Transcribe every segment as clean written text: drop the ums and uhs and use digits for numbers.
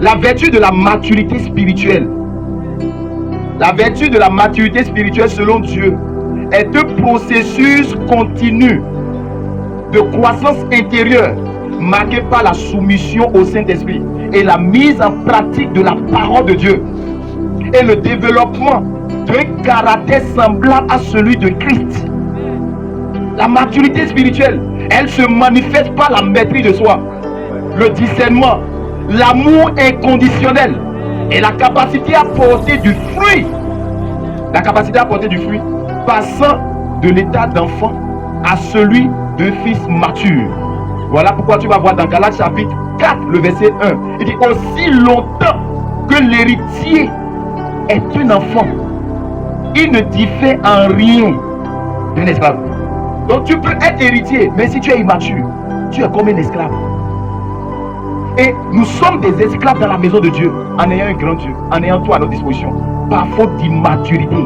La vertu de la maturité spirituelle. La vertu de la maturité spirituelle selon Dieu est un processus continu de croissance intérieure marqué par la soumission au Saint-Esprit et la mise en pratique de la parole de Dieu et le développement d'un caractère semblable à celui de Christ. La maturité spirituelle, elle se manifeste par la maîtrise de soi, le discernement, l'amour inconditionnel et la capacité à porter du fruit. La capacité à porter du fruit, passant de l'état d'enfant à celui de fils mature. Voilà pourquoi tu vas voir dans Galates chapitre 4, le verset 1. Il dit aussi longtemps que l'héritier est un enfant, il ne diffère en rien d'un esclave. Donc tu peux être héritier, mais si tu es immature, tu es comme un esclave. Et nous sommes des esclaves dans la maison de Dieu, en ayant un grand Dieu, en ayant tout à notre disposition, par faute d'immaturité.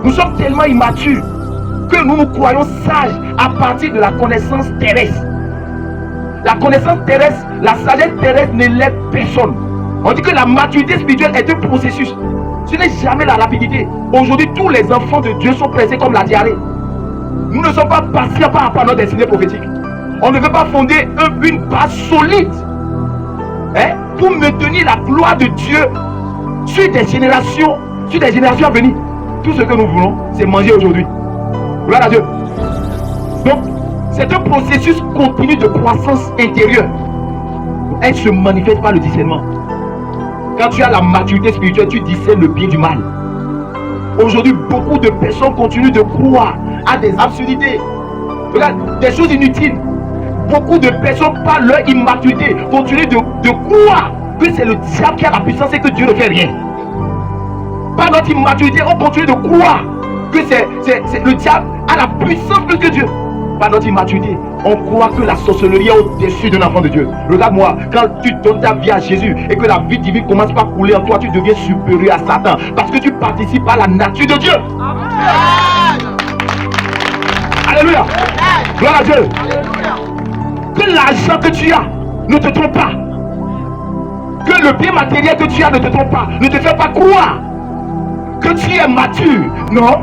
Nous sommes tellement immatures que nous nous croyons sages à partir de la connaissance terrestre. La connaissance terrestre, la sagesse terrestre n'élève personne. On dit que la maturité spirituelle est un processus. Ce n'est jamais la rapidité. Aujourd'hui, tous les enfants de Dieu sont pressés comme la diarrhée. Nous ne sommes pas patients par rapport à notre destinée prophétique. On ne veut pas fonder une base solide pour maintenir la gloire de Dieu sur des générations à venir. Tout ce que nous voulons, c'est manger aujourd'hui. Gloire à Dieu. Donc, c'est un processus continu de croissance intérieure. Elle se manifeste par le discernement. Quand tu as la maturité spirituelle, tu discernes le bien du mal. Aujourd'hui, beaucoup de personnes continuent de croire à des absurdités. Regarde, des choses inutiles. Beaucoup de personnes, par leur immaturité, continuent de croire que c'est le diable qui a la puissance et que Dieu ne fait rien. Par notre immaturité, on continue de croire que c'est le diable a la puissance plus que Dieu. Par notre immaturité, on croit que la sorcellerie est au-dessus d'un enfant de Dieu. Regarde-moi, quand tu donnes ta vie à Jésus et que la vie divine commence par couler en toi, tu deviens supérieur à Satan parce que tu participes à la nature de Dieu. Amen. Alléluia. Gloire à Dieu. Alléluia. Que l'argent que tu as ne te trompe pas. Que le bien matériel que tu as ne te trompe pas. Ne te fait pas croire que tu es mature. Non.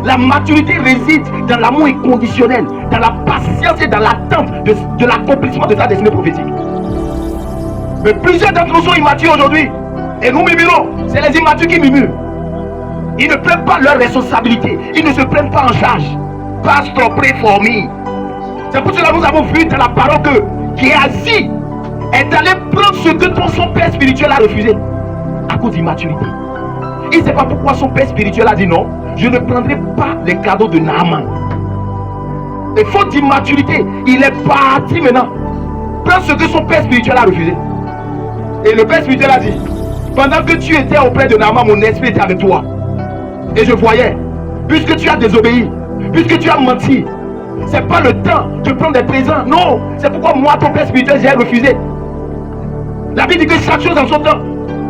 La maturité réside dans l'amour inconditionnel, dans la patience et dans l'attente de l'accomplissement de ta destinée prophétique. Mais plusieurs d'entre nous sont immatures aujourd'hui. Et nous murmurons. C'est les immatures qui murmurent. Ils ne prennent pas leurs responsabilités. Ils ne se prennent pas en charge. Pasteur, pray for me. C'est pour cela que nous avons vu dans la parole que Géasi est allé prendre ce que son père spirituel a refusé à cause d'immaturité. Il ne sait pas pourquoi son père spirituel a dit non. Je ne prendrai pas les cadeaux de Naaman. Et faute d'immaturité, il est parti maintenant prendre ce que son père spirituel a refusé. Et le père spirituel a dit, pendant que tu étais auprès de Naaman, mon esprit était avec toi. Et je voyais, puisque tu as désobéi, puisque tu as menti, c'est pas le temps de prendre des présents. Non, c'est pourquoi moi, ton père spirituel, j'ai refusé. La Bible dit que chaque chose en son temps.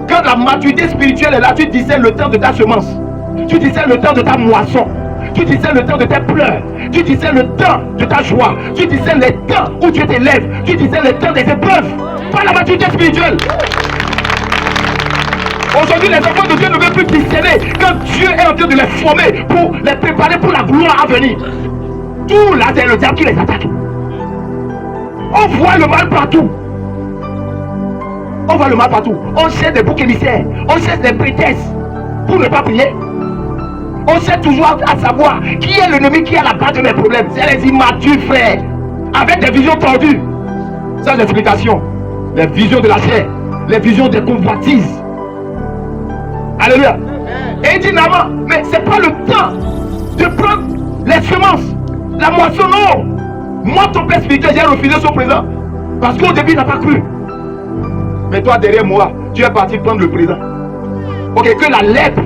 Quand la maturité spirituelle est là, tu discernes le temps de ta semence. Tu discernes le temps de ta moisson. Tu discernes le temps de tes pleurs. Tu discernes le temps de ta joie. Tu discernes les temps où tu t'élèves. Tu discernes le temps des épreuves. Pas la maturité spirituelle. Aujourd'hui, les enfants de Dieu ne veulent plus discerner quand Dieu est en train de les former pour les préparer pour la gloire à venir. Tout là, c'est le diable qui les attaque. On voit le mal partout. On voit le mal partout. On cherche des boucs émissaires. On cherche des prétextes pour ne pas prier. On cherche toujours à savoir qui est l'ennemi qui est à la base de mes problèmes. C'est les immatures, frères. Avec des visions tordues. Sans explication. Les visions de la chair. Les visions des convoitises. Alléluia. Et il dit Naaman, mais c'est pas le temps de prendre les semences. La moisson, non. Moi, ton père spirituel, j'ai refusé son présent. Parce qu'au début, il n'a pas cru. Mais toi, derrière moi, tu es parti prendre le présent. Ok, que la lèpre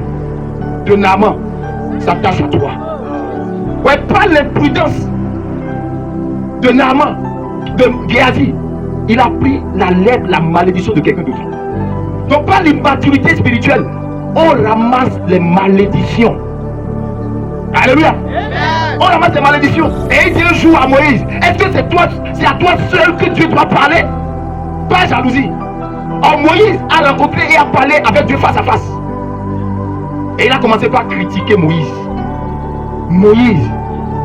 de Naaman s'attache à toi. Ouais, pas l'imprudence de Naaman, de Géasi. Il a pris la lèpre, la malédiction de quelqu'un d'autre. Donc, pas l'immaturité spirituelle. On ramasse les malédictions. Alléluia. On ramasse les malédictions. Et il dit un jour à Moïse, est-ce que c'est à toi seul que Dieu doit parler? Pas jalousie. Or Moïse a rencontré et a parlé avec Dieu face à face. Et il a commencé par critiquer Moïse.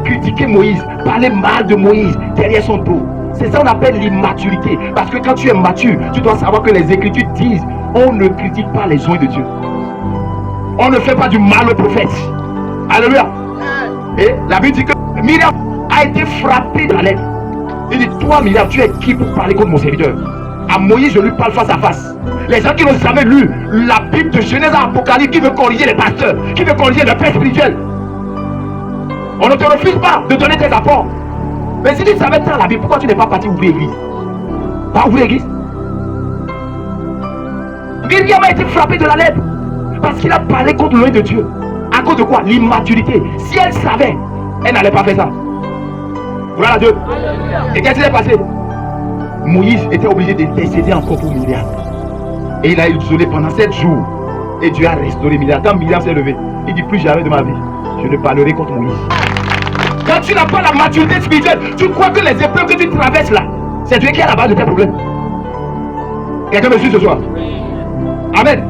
Critiquer Moïse, parler mal de Moïse derrière son dos. C'est ça qu'on appelle l'immaturité. Parce que quand tu es mature, tu dois savoir que les Écritures disent on ne critique pas les oints de Dieu. On ne fait pas du mal aux prophètes. Alléluia. Et la Bible dit que Myriam a été frappée de la lèvre. Il dit, toi Myriam, tu es qui pour parler contre mon serviteur? À Moïse, je lui parle face à face. Les gens qui n'ont jamais lu la Bible de Genèse à Apocalypse, qui veut corriger les pasteurs, qui veut corriger le père spirituel. On ne te refuse pas de donner tes apports. Mais si tu savais tant la Bible, pourquoi tu n'es pas parti ouvrir l'église? Pas ouvrir l'église. Myriam a été frappée de la lèvre parce qu'il a parlé contre l'œil de Dieu. À cause de quoi? L'immaturité. Si elle savait, elle n'allait pas faire ça. Voilà Dieu. Et qu'est-ce qui s'est passé? Moïse était obligé d'intercéder encore pour Myriam. Et il a isolé pendant 7 jours. Et Dieu a restauré Myriam. Quand Myriam s'est levée, il dit plus jamais de ma vie, je ne parlerai contre Moïse. Quand tu n'as pas la maturité spirituelle, tu crois que les épreuves que tu traverses là, c'est Dieu qui est à la base de tes problèmes. Quelqu'un me suit ce soir? Amen.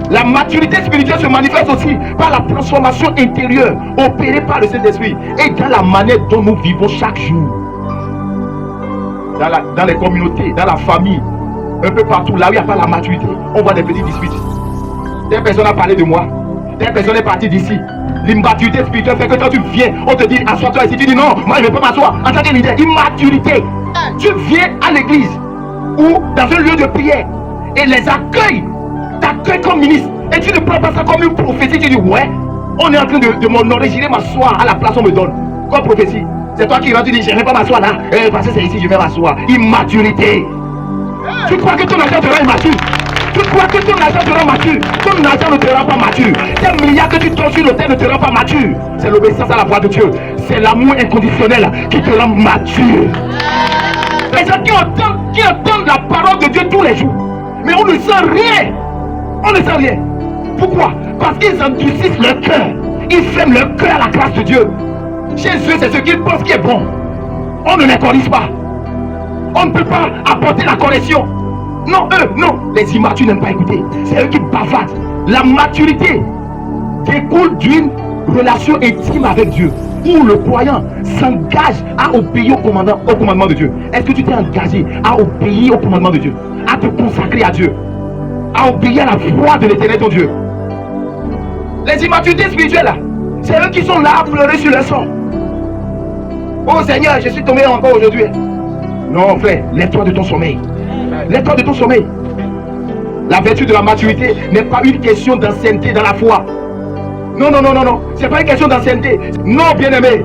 La maturité spirituelle se manifeste aussi par la transformation intérieure opérée par le Saint-Esprit et dans la manière dont nous vivons chaque jour. Dans les communautés, dans la famille, un peu partout, là où il n'y a pas la maturité, on voit des petites disputes. Telle personne a parlé de moi, telle personne est partie d'ici. L'immaturité spirituelle fait que quand tu viens, on te dit assois-toi ici, tu dis non, moi je ne peux pas m'asseoir. En tant que leader, immaturité. Tu viens à l'église ou dans un lieu de prière et les accueils t'accueillent comme ministre et tu ne prends pas ça comme une prophétie. Tu dis ouais, on est en train de m'honorer, j'irai m'asseoir à la place qu'on me donne. Comme prophétie. C'est toi qui rentres, tu dis je ne vais pas m'asseoir là, parce que c'est ici, je vais m'asseoir. Immaturité. Tu crois que ton argent sera immature? Tu crois que ton argent sera mature? Ton argent ne te rend pas mature. Tes milliards que tu donnes sur le terre ne te rend pas mature. C'est l'obéissance à la voix de Dieu. C'est l'amour inconditionnel qui te rend mature. Les gens qui entendent la parole de Dieu tous les jours, mais on ne sent rien. On ne sent rien. Pourquoi? Parce qu'ils endurcissent leur cœur. Ils ferment leur cœur à la grâce de Dieu. Chez eux, c'est ce qu'ils pensent qui est bon. On ne les corrige pas. On ne peut pas apporter la correction. Non, eux, non. Les immatures n'aiment pas écouter. C'est eux qui bavardent. La maturité découle d'une relation intime avec Dieu, où le croyant s'engage à obéir au commandement de Dieu. Est-ce que tu t'es engagé à obéir au commandement de Dieu, à te consacrer à Dieu, à obéir à la voix de l'Éternel ton Dieu? Les immaturités spirituelles là, c'est eux qui sont là à pleurer sur le sang. Oh Seigneur, je suis tombé encore aujourd'hui. Non frère, lève-toi de ton sommeil. Lève-toi de ton sommeil. La vertu de la maturité n'est pas une question d'ancienneté dans la foi. Non, non, non, non, non. C'est pas une question d'ancienneté. Non, bien-aimé.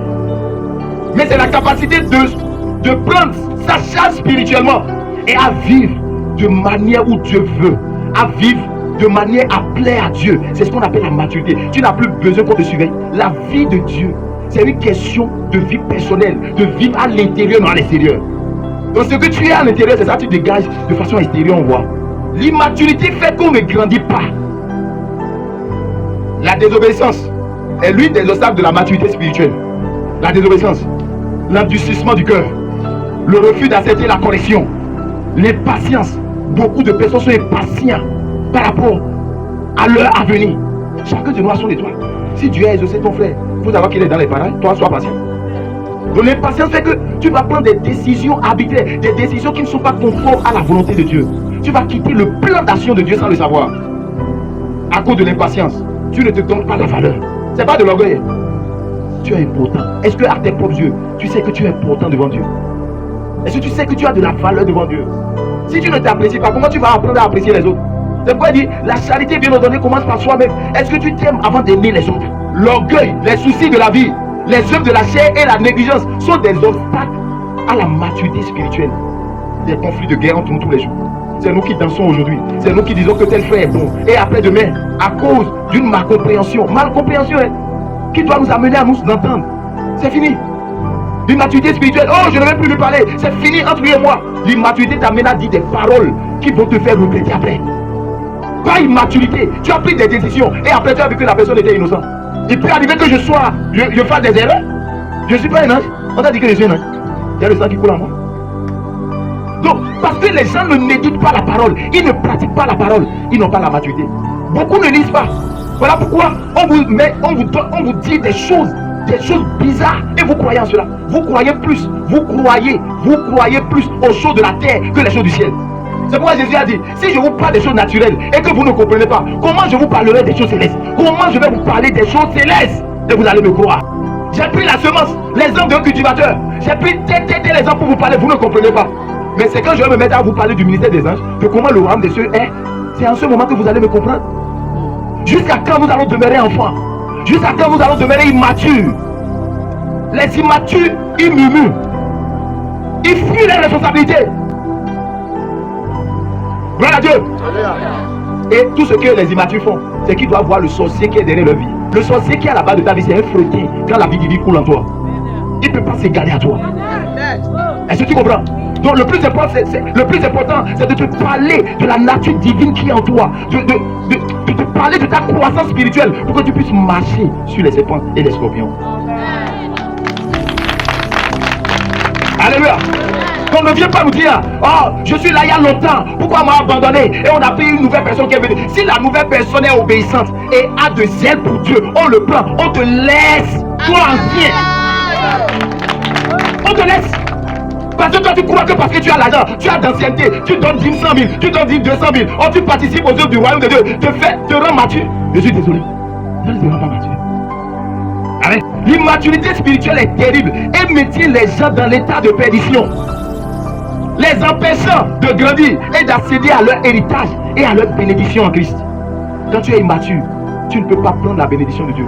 Mais c'est la capacité de prendre sa charge spirituellement et à vivre de manière où Dieu veut. À vivre de manière à plaire à Dieu. C'est ce qu'on appelle la maturité. Tu n'as plus besoin qu'on te surveille. La vie de Dieu, c'est une question de vie personnelle, de vivre à l'intérieur, non à l'extérieur. Donc ce que tu es à l'intérieur, c'est ça que tu dégages de façon extérieure, on voit. L'immaturité fait qu'on ne grandit pas. La désobéissance est l'une des obstacles de la maturité spirituelle. La désobéissance, l'endurcissement du cœur, le refus d'accepter la correction, l'impatience. Beaucoup de personnes sont impatients par rapport à leur avenir. Chacun de nous a son étoile. Si Dieu a exaucé ton frère, il faut savoir qu'il est dans les parages. Toi, sois patient. Donc l'impatience fait que tu vas prendre des décisions arbitraires, des décisions qui ne sont pas conformes à la volonté de Dieu. Tu vas quitter le plan d'action de Dieu sans le savoir. À cause de l'impatience, tu ne te donnes pas la valeur. C'est pas de l'orgueil. Tu es important. Est-ce que à tes propres yeux, tu sais que tu es important devant Dieu? Est-ce que tu sais que tu as de la valeur devant Dieu? Si tu ne t'apprécies pas, comment tu vas apprendre à apprécier les autres? C'est pourquoi il dit, la charité bien ordonnée commence par soi-même. Est-ce que tu t'aimes avant d'aimer les autres? L'orgueil, les soucis de la vie, les œuvres de la chair et la négligence sont des obstacles à la maturité spirituelle. Des conflits de guerre entre nous tous les jours. C'est nous qui dansons aujourd'hui. C'est nous qui disons que tel frère est bon. Et après demain, à cause d'une malcompréhension, qui doit nous amener à nous entendre. C'est fini. L'immaturité spirituelle, oh je ne vais plus lui parler. C'est fini entre lui et moi. L'immaturité t'amène à dire des paroles qui vont te faire regretter après. Pas immaturité. Tu as pris des décisions et après tu as vu que la personne était innocente. Il peut arriver que je fasse des erreurs. Je ne suis pas un ange. On t'a dit que je suis un ange. Il y a le sang qui coule en moi. Donc, parce que les gens ne méditent pas la parole, ils ne pratiquent pas la parole, ils n'ont pas la maturité. Beaucoup ne lisent pas. Voilà pourquoi on vous dit des choses bizarres et vous croyez en cela. Vous croyez plus aux choses de la terre que les choses du ciel. C'est pourquoi Jésus a dit, si je vous parle des choses naturelles et que vous ne comprenez pas, comment je vous parlerai des choses célestes? Comment je vais vous parler des choses célestes? Et vous allez me croire. J'ai pris la semence, l'exemple d'un cultivateur. J'ai pris tel exemple pour vous parler, vous ne comprenez pas. Mais c'est quand je vais me mettre à vous parler du ministère des anges, de comment le royaume des cieux est, c'est en ce moment que vous allez me comprendre. Jusqu'à quand nous allons demeurer enfants? Jusqu'à quand nous allons demeurer immatures? Les immatures, ils murmurent. Ils fuient les responsabilités. Gloire à Dieu. Et tout ce que les immatures font, c'est qu'ils doivent voir le sorcier qui est derrière leur vie. Le sorcier qui est à la base de ta vie, c'est un fretin. Quand la vie divine coule en toi, il ne peut pas s'égaler à toi. Est-ce que tu comprends? Donc le plus important, c'est de te parler de la nature divine qui est en toi. De te parler de ta croissance spirituelle pour que tu puisses marcher sur les serpents et les scorpions. Alléluia. On ne vient pas nous dire, oh, je suis là il y a longtemps, pourquoi on m'a abandonné? Et on a pris une nouvelle personne qui est venue. Si la nouvelle personne est obéissante et a de zèle pour Dieu, on le prend, on te laisse, toi ancien. On te laisse. Parce que toi tu crois que parce que tu as l'argent, tu as d'ancienneté, tu donnes 10 100 000, tu donnes 200 000, oh, tu participes aux œuvres du royaume de Dieu, te rends mature. Je suis désolé, je ne te rends pas mature. L'immaturité spirituelle est terrible et maintient les gens dans l'état de perdition, les empêchant de grandir et d'accéder à leur héritage et à leur bénédiction en Christ. Quand tu es immature, tu ne peux pas prendre la bénédiction de Dieu.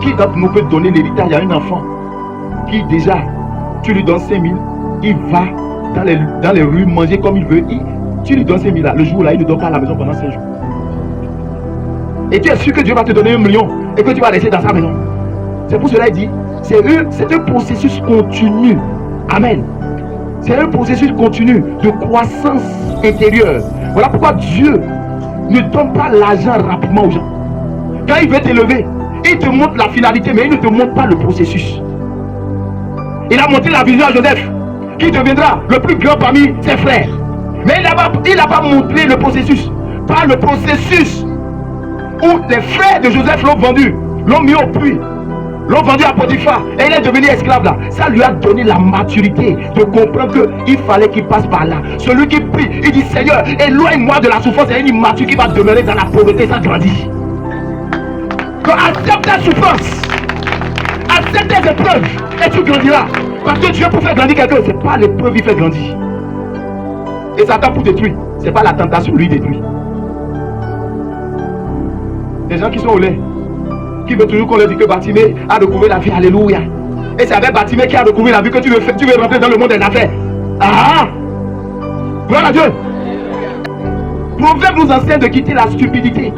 Qui d'entre nous peut donner l'héritage à un enfant qui déjà, tu lui donnes 5 000, il va dans les rues manger comme il veut, tu lui donnes 5 000 là, le jour là, il ne dort pas à la maison pendant 5 jours. Et tu es sûr que Dieu va te donner 1 million et que tu vas rester dans sa maison. C'est pour cela qu'il dit, c'est un processus continu. Amen. C'est un processus continu de croissance intérieure. Voilà pourquoi Dieu ne donne pas l'argent rapidement aux gens. Quand il veut t'élever, il te montre la finalité, mais il ne te montre pas le processus. Il a montré la vision à Joseph, qui deviendra le plus grand parmi ses frères. Mais il n'a pas montré le processus. Pas le processus où les frères de Joseph l'ont vendu, l'ont mis au puits, l'ont vendu à Potiphar et il est devenu esclave là. Ça lui a donné la maturité de comprendre qu'il fallait qu'il passe par là. Celui qui prie, il dit Seigneur, éloigne-moi de la souffrance. C'est une immature qui va demeurer dans la pauvreté sans grandir. Donc accepte ta souffrance, accepte tes épreuves et tu grandiras. Parce que Dieu pour faire grandir quelqu'un, c'est pas l'épreuve qui fait grandir. Et Satan pour détruire, c'est pas la tentation lui détruit. Les gens qui sont au lait, qui veulent toujours qu'on leur dise que Bartimée a découvert la vie, alléluia. Et c'est avec Bartimée qui a découvert la vie que tu veux rentrer dans le monde des affaires. Ah! Gloire à Dieu! Proverbe nous enseigne de quitter la stupidité.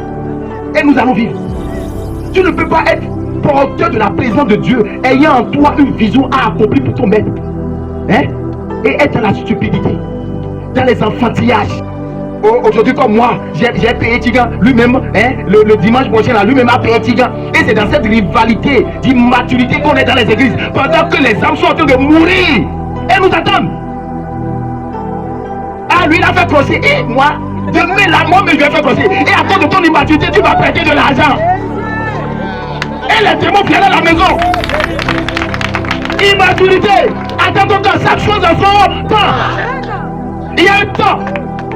Et nous allons vivre. Tu ne peux pas être porteur de la présence de Dieu, ayant en toi une vision à accomplir pour ton maître. Hein? Et être dans la stupidité, dans les enfantillages. Aujourd'hui comme moi, j'ai payé Tigan, lui-même, hein, le dimanche prochain, là, lui-même a payé Tigan. Et c'est dans cette rivalité d'immaturité qu'on est dans les églises, pendant que les âmes sont en train de mourir. Et nous attendent. Ah, lui, il a fait crosser. Et moi, demain, la mort, mais je vais faire crosser. Et à cause de ton immaturité, tu vas prêter de l'argent. Et les démons viennent à la maison. Immaturité. Attends ton temps, chaque chose en son temps. Il y a un temps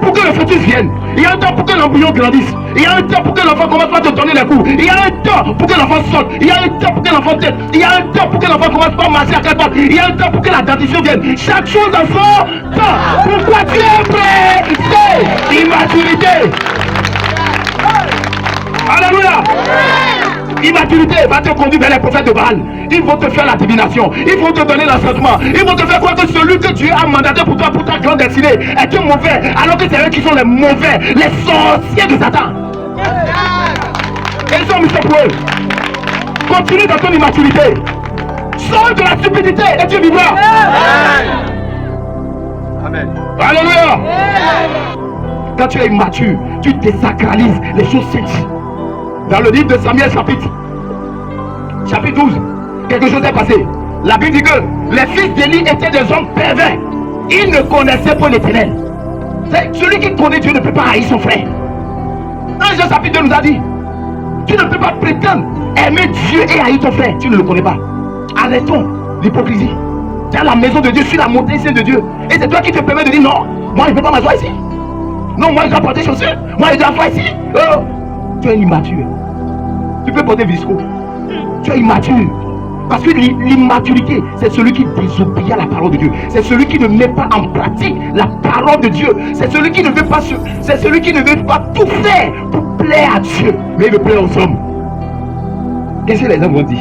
pour que le fœtus vienne. Il y a un temps pour que l'embryon grandisse. Il y a un temps pour que l'enfant commence à te donner les coups. Il y a un temps pour que l'enfant saute. Il y a un temps pour que l'enfant tête. Il y a un temps pour que l'enfant commence pas à marcher à quatre pattes. Il y a un temps pour que la dentition vienne. Chaque chose en son temps. Pourquoi tu es prêt? C'est immaturité. Alléluia. Immaturité va te conduire vers les prophètes de Baal. Ils vont te faire la divination. Ils vont te donner l'enchantement. Ils vont te faire croire que celui que Dieu a mandaté pour toi, pour ta grande destinée, est un mauvais. Alors que c'est eux qui sont les mauvais, les sorciers de Satan. Et ils sont mis pour eux. Continue dans ton immaturité. Sors de la stupidité et tu vivras. Amen. Alléluia. Quand tu es immature, tu désacralises les choses saintes. Dans le livre de Samuel chapitre 12, quelque chose est passé. La Bible dit que les fils d'Élie étaient des hommes pervers. Ils ne connaissaient pas l'Éternel. Celui qui connaît Dieu ne peut pas haïr son frère. 1 Jean chapitre 2 nous a dit, tu ne peux pas prétendre aimer Dieu et haïr ton frère. Tu ne le connais pas. Arrêtons l'hypocrisie. Tu es à la maison de Dieu, sur la montagne sainte de Dieu. Et c'est toi qui te permets de dire non, moi je ne peux pas m'asseoir ici. Non, moi je dois porter chaussures. Moi je dois faire ici. Oh, tu es immature. Tu peux porter visco. Tu es immature. Parce que l'immaturité, c'est celui qui désobéit à la parole de Dieu. C'est celui qui ne met pas en pratique la parole de Dieu. C'est celui qui ne veut pas tout faire pour plaire à Dieu. Mais il veut plaire aux hommes. Qu'est-ce que les hommes vont dire?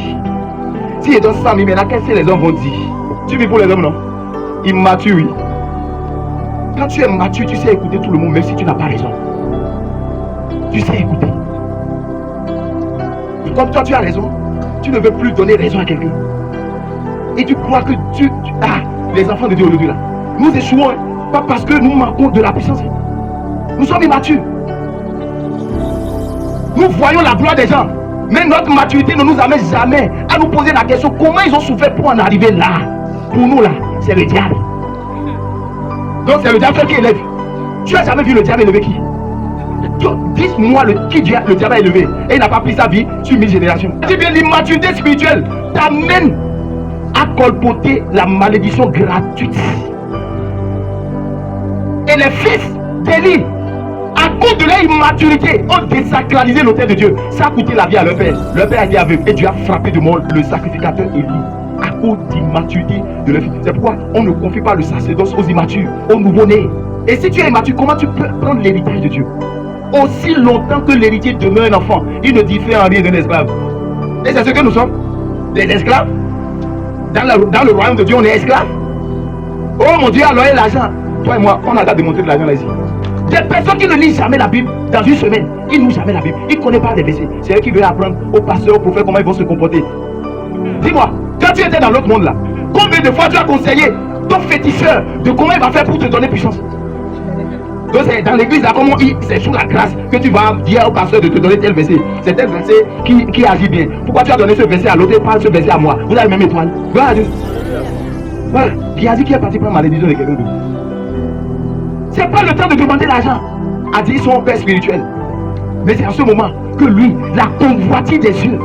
Si ils donnent 100 000 maintenant, qu'est-ce que les hommes vont dire? Tu vis pour les hommes, non? Immature, oui. Quand tu es mature, tu sais écouter tout le monde, même si tu n'as pas raison. Tu sais écouter. Et comme toi, tu as raison, tu ne veux plus donner raison à quelqu'un. Et tu crois que les enfants de Dieu aujourd'hui là, nous échouons, pas parce que nous manquons de la puissance. Nous sommes immatures. Nous voyons la gloire des gens, mais notre maturité ne nous amène jamais à nous poser la question comment ils ont souffert pour en arriver là. Pour nous là, c'est le diable. Donc c'est le diable qui élève. Tu as jamais vu le diable élever qui? Dis-moi qui le diable a élevé et il n'a pas pris sa vie sur 1000 générations. Tu bien l'immaturité spirituelle t'amène à colporter la malédiction gratuite. Et les fils d'Élie, à cause de leur immaturité, ont désacralisé l'autel de Dieu. Ça a coûté la vie à leur père. Leur père a été aveugle et Dieu a frappé de mort le sacrificateur Élie. À cause d'immaturité de leur fils. C'est pourquoi on ne confie pas le sacerdoce aux immatures, aux nouveau-nés. Et si tu es immature, comment tu peux prendre l'héritage de Dieu? Aussi longtemps que l'héritier demeure un enfant, il ne diffère en rien d'un esclave. Et c'est ce que nous sommes, des esclaves. Dans le royaume de Dieu, on est esclaves. Oh mon Dieu, alors il y a l'argent. Toi et moi, on a démontré de l'argent là ici. Des personnes qui ne lisent jamais la Bible dans une semaine, ils ne lisent jamais la Bible, ils ne connaissent pas les versets. C'est eux qui veulent apprendre aux pasteurs, aux prophètes comment ils vont se comporter. Dis-moi, quand tu étais dans l'autre monde là, combien de fois tu as conseillé ton féticheur de comment il va faire pour te donner puissance? Donc c'est dans l'église là, comment c'est sous la grâce que tu vas dire au pasteur de te donner tel verset. C'est tel verset qui agit bien. Pourquoi tu as donné ce verset à l'autre et pas ce verset à moi? Vous avez même étoile. Voilà Dieu. Voilà. Qui a dit qu'il est parti prendre la malédiction de quelqu'un d'autre. C'est pas le temps de demander l'argent à dire son père spirituel. Mais c'est à ce moment que lui, la convoitise des yeux.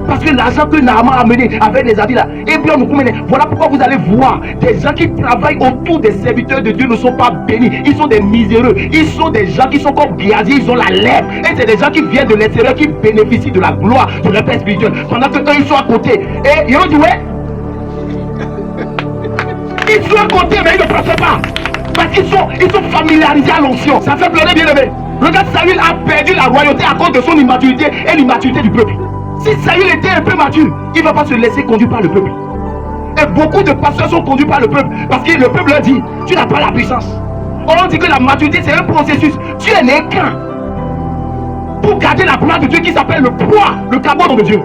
Parce que l'argent que Naaman a mené avec les habits là, et bien nous connaissons. Voilà pourquoi vous allez voir des gens qui travaillent autour des serviteurs de Dieu ne sont pas bénis. Ils sont des miséreux. Ils sont des gens qui sont comme Géasi, ils ont la lèpre. Et c'est des gens qui viennent de l'extérieur qui bénéficient de la gloire de leur père spirituel. Pendant que eux ils sont à côté. Et ils ont dit ouais. Ils sont à côté mais ils ne passent pas. Parce qu'ils sont familiarisés à l'onction. Ça fait pleurer bien aimé. Regarde, Saül a perdu la royauté à cause de son immaturité et l'immaturité du peuple. Si Saül était un peu mature, il ne va pas se laisser conduire par le peuple. Et beaucoup de pasteurs sont conduits par le peuple parce que le peuple leur dit, tu n'as pas la puissance. On dit que la maturité c'est un processus. Tu es né quand? Pour garder la gloire de Dieu qui s'appelle le poids, le cabot de Dieu.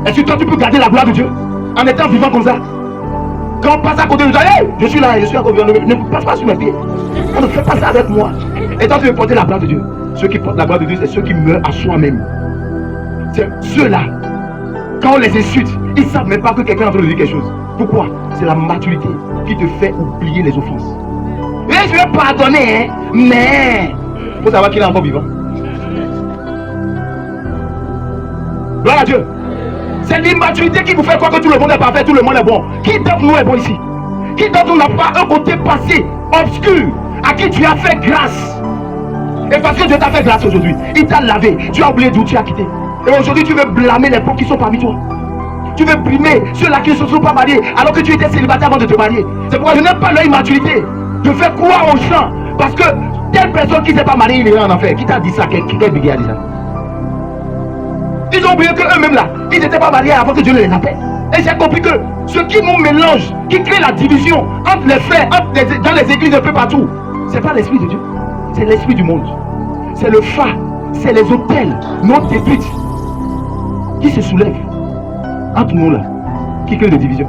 Est-ce que toi tu peux garder la gloire de Dieu en étant vivant comme ça? Quand on passe à côté de toi, hey, je suis là, je suis encore vivant, ne passe pas sur mes pieds. On ne fait pas ça avec moi. Et toi tu veux porter la gloire de Dieu. Ceux qui portent la gloire de Dieu, c'est ceux qui meurent à soi-même. C'est ceux-là, quand on les insulte, ils ne savent même pas que quelqu'un est en train de dire quelque chose. Pourquoi? C'est la maturité qui te fait oublier les offenses. Et je vais pardonner, hein, mais il faut savoir qu'il est encore vivant. Gloire à Dieu. C'est l'immaturité qui vous fait croire que tout le monde est parfait, tout le monde est bon. Qui d'entre nous est bon ici? Qui d'entre nous n'a pas un côté passé obscur à qui tu as fait grâce? Et parce que Dieu t'a fait grâce aujourd'hui, il t'a lavé, tu as oublié d'où tu as quitté. Et aujourd'hui tu veux blâmer les pauvres qui sont parmi toi. Tu veux brimer ceux-là qui ne sont pas mariés alors que tu étais célibataire avant de te marier. C'est pourquoi je n'aime pas leur immaturité. Je fais croire aux gens parce que telle personne qui ne s'est pas mariée, il est en enfer. Qui t'a dit ça? Quel biguet a dit ça? Ils ont oublié qu'eux-mêmes là, ils n'étaient pas mariés avant que Dieu ne les appelle. Et j'ai compris que ce qui nous mélange, qui crée la division entre les frères, dans les églises un peu partout, c'est pas l'esprit de Dieu, c'est l'esprit du monde. C'est le phare, c'est les autels, nos débites qui se soulèvent entre nous là, qui crée des divisions.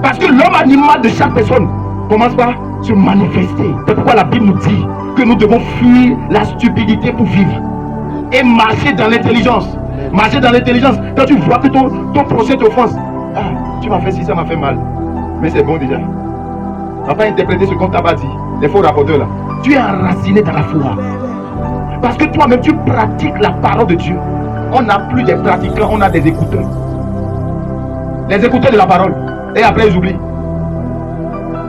Parce que l'homme animal de chaque personne commence par se manifester. C'est pourquoi la Bible nous dit que nous devons fuir la stupidité pour vivre et marcher dans l'intelligence. Marcher dans l'intelligence, quand tu vois que ton procès t'offense, ah, tu m'as fait ci, ça m'a fait mal, mais c'est bon déjà. On va pas interpréter ce qu'on t'a pas dit. Les faux rapporteurs là. Tu es enraciné dans la foi. Parce que toi-même, tu pratiques la parole de Dieu. On n'a plus des pratiquants, on a des écouteurs. Les écouteurs de la parole. Et après, ils oublient.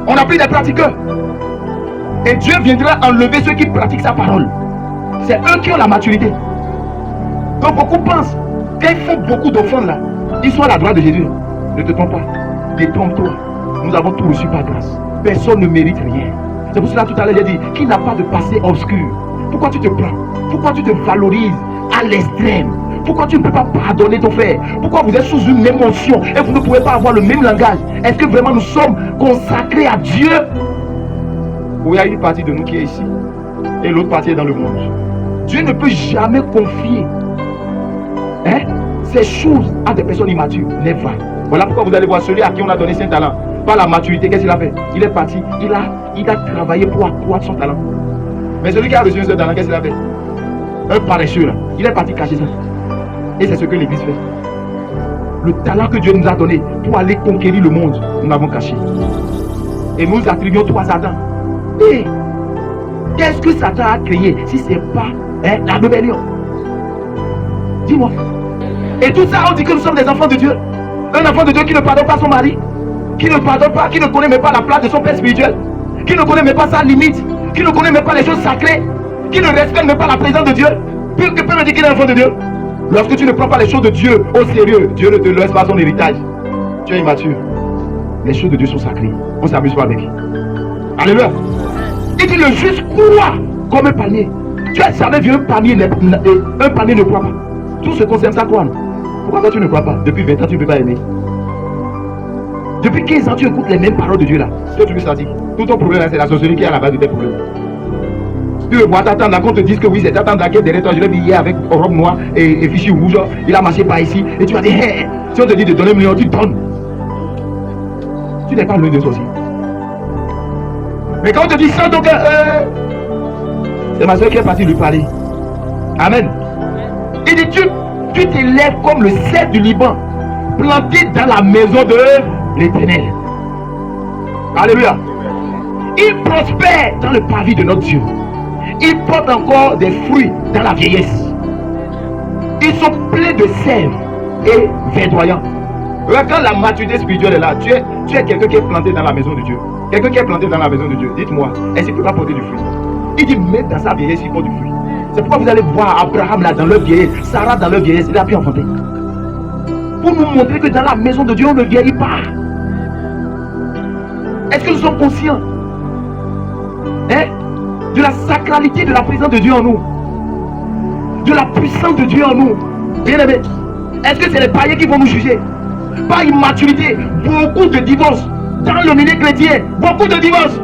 On n'a plus des pratiqueurs. Et Dieu viendra enlever ceux qui pratiquent sa parole. C'est eux qui ont la maturité. Donc beaucoup pensent, quand ils font beaucoup d'offrandes là, ils sont à la droite de Jésus. Ne te trompe pas. Détrompe-toi. Nous avons tout reçu par grâce. Personne ne mérite rien. C'est pour cela tout à l'heure j'ai dit, qui n'a pas de passé obscur? Pourquoi tu te prends? Pourquoi tu te valorises à l'extrême? Pourquoi tu ne peux pas pardonner ton frère? Pourquoi vous êtes sous une émotion et vous ne pouvez pas avoir le même langage? Est-ce que vraiment nous sommes consacrés à Dieu? Ou il y a une partie de nous qui est ici et l'autre partie est dans le monde. Dieu ne peut jamais confier ces choses à des personnes immatures. Never. Voilà pourquoi vous allez voir celui à qui on a donné 5 talents. Par la maturité, qu'est-ce qu'il a fait? Il est parti, il a travaillé pour accroître son talent. Mais celui qui a reçu un seul talent, qu'est-ce qu'il a fait? Un paresseux là, il est parti cacher ça. Et c'est ce que l'église fait. Le talent que Dieu nous a donné pour aller conquérir le monde, nous l'avons caché. Et nous attribuons tout à Satan. Et qu'est-ce que Satan a créé si ce n'est pas la rébellion? Dis-moi. Et tout ça, on dit que nous sommes des enfants de Dieu. Un enfant de Dieu qui ne pardonne pas son mari, qui ne pardonne pas, qui ne connaît même pas la place de son père spirituel, qui ne connaît même pas sa limite, qui ne connaît même pas les choses sacrées, qui ne respecte même pas la présence de Dieu. Que peut me dire qu'il est un enfant de Dieu? Lorsque tu ne prends pas les choses de Dieu au sérieux, Dieu ne te laisse pas son héritage. Tu es immature. Les choses de Dieu sont sacrées. On ne s'amuse pas avec. Alléluia. Il dit le juste croit comme un panier. Tu as jamais vu un panier ne croit pas. Tout ce qu'on sait, ça croit. Pourquoi toi tu ne crois pas? Depuis 20 ans tu ne peux pas aimer. Depuis 15 ans tu écoutes les mêmes paroles de Dieu là. Toi tu veux ça dire. Tout ton problème là c'est la sorcellerie qui est à la base de tes problèmes. Tu veux voir ta tante là qu'on te dise que oui c'est ta tante là qui est derrière toi. Je l'ai vu hier avec robe noire et fichu rouge. Il a marché par ici et tu vas dire hey, si on te dit de donner 1 million tu donnes. Tu n'es pas loin de sorcier. Mais quand on te dit ça donc c'est ma soeur qui est partie lui parler. Amen. Il dit tu t'élèves comme le cèdre du Liban, planté dans la maison de l'Éternel. Alléluia. Il prospère dans le pavis de notre Dieu. Il porte encore des fruits dans la vieillesse. Ils sont pleins de sève et verdoyants. Quand la maturité spirituelle est là, tu es quelqu'un qui est planté dans la maison de Dieu. Quelqu'un qui est planté dans la maison de Dieu, dites-moi, est-ce qu'il peut pas porter du fruit? Il dit, même dans sa vieillesse, il porte du fruit. C'est pourquoi vous allez voir Abraham là dans leur vieillesse, Sarah dans leur vieillesse, il a pu enfanter. Pour nous montrer que dans la maison de Dieu, on ne vieillit pas. Est-ce que nous sommes conscients de la sacralité de la présence de Dieu en nous? De la puissance de Dieu en nous? Bien aimé, est-ce que c'est les païens qui vont nous juger? Par immaturité, beaucoup de divorces. Dans le milieu chrétien, beaucoup de divorces.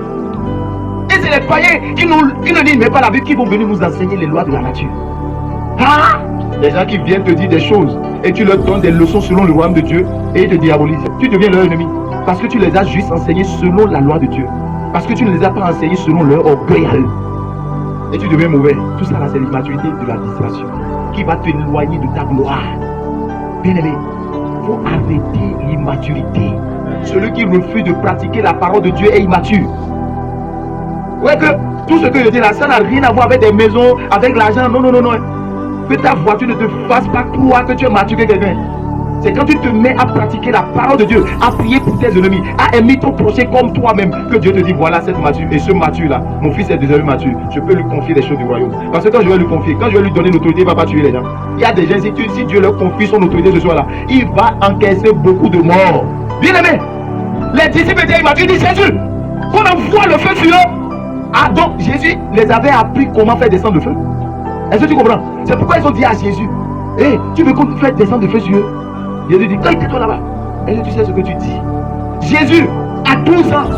Et c'est les païens qui ne lisent même pas la Bible qui vont venir nous enseigner les lois de la nature. Ah! Les gens qui viennent te dire des choses et tu leur donnes des leçons selon le royaume de Dieu et ils te diabolisent. Tu deviens leur ennemi parce que tu les as juste enseignés selon la loi de Dieu. Parce que tu ne les as pas enseignés selon leur orgueil à eux. Et tu deviens mauvais. Tout ça là c'est l'immaturité de la distraction qui va t'éloigner de ta gloire. Bien aimé, il faut arrêter l'immaturité. Celui qui refuse de pratiquer la parole de Dieu est immature. Ouais que tout ce que je dis là, ça n'a rien à voir avec des maisons, avec l'argent. Non, non, non, non. Que ta voiture ne te fasse pas croire que tu es mature que quelqu'un. C'est quand tu te mets à pratiquer la parole de Dieu, à prier pour tes ennemis, à aimer ton prochain comme toi-même, que Dieu te dit, voilà cette mature, et ce mature là, mon fils est désormais mature, je peux lui confier des choses du royaume. Parce que quand je vais lui confier, quand je vais lui donner l'autorité, il ne va pas tuer les gens. Il y a des gens, si Dieu leur confie son autorité ce soir là, il va encaisser beaucoup de morts. Bien aimé, les disciples étaient immatures, ils disent Jésus, qu'on envoie le feu sur eux. Ah donc Jésus les avait appris comment faire descendre le feu. Est-ce que tu comprends? C'est pourquoi ils ont dit à Jésus, hé, tu veux qu'on fasse descendre le feu sur eux? Jésus dit, tais-toi là-bas. Est-ce que tu sais ce que tu dis? Jésus, à 12 ans,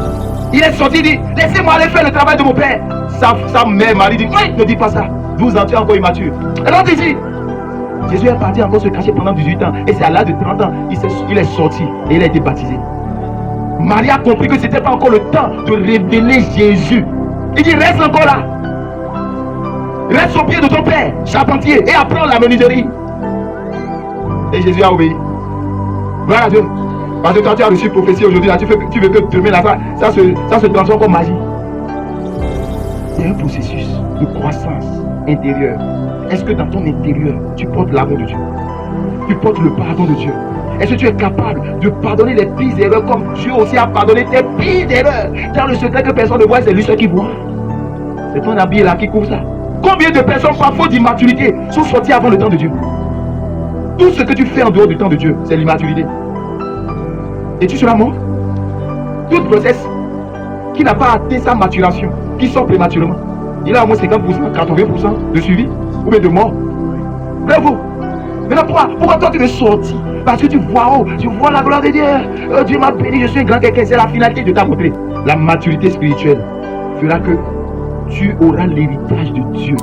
il est sorti, il dit, laissez-moi aller faire le travail de mon père. Sa mère, Marie dit, oui, ne dis pas ça. 12 ans, tu es encore immature. Alors ici, Jésus est parti encore se cacher pendant 18 ans. Et c'est à l'âge de 30 ans, il est sorti et il a été baptisé. Marie a compris que ce n'était pas encore le temps de révéler Jésus. Il dit, reste encore là. Reste au pied de ton père, charpentier, et apprends la menuiserie. Et Jésus a obéi. Gloire à Dieu. Parce que quand tu as reçu prophétie aujourd'hui, là, tu veux que demain, là, ça se transforme comme magie. Il y a un processus de croissance intérieure. Est-ce que dans ton intérieur, tu portes l'amour de Dieu? Tu portes le pardon de Dieu? Est-ce que tu es capable de pardonner les pires erreurs comme Dieu aussi a pardonné tes pires erreurs? Dans le secret que personne ne voit, c'est lui seul qui voit. C'est ton habit là qui couvre ça. Combien de personnes, par faute d'immaturité, sont sorties avant le temps de Dieu? Tout ce que tu fais en dehors du temps de Dieu, c'est l'immaturité. Et tu seras mort. Toute grossesse qui n'a pas atteint sa maturation, qui sort prématurément, il a au moins 50%, 80% de suivi ou bien de mort. Bravo. Maintenant, pourquoi toi tu veux sortir? Parce que tu vois, tu vois la gloire de Dieu. Oh, Dieu m'a béni, je suis un grand quelqu'un. C'est la finalité de ta montrée. La maturité spirituelle fera que tu auras l'héritage de Dieu.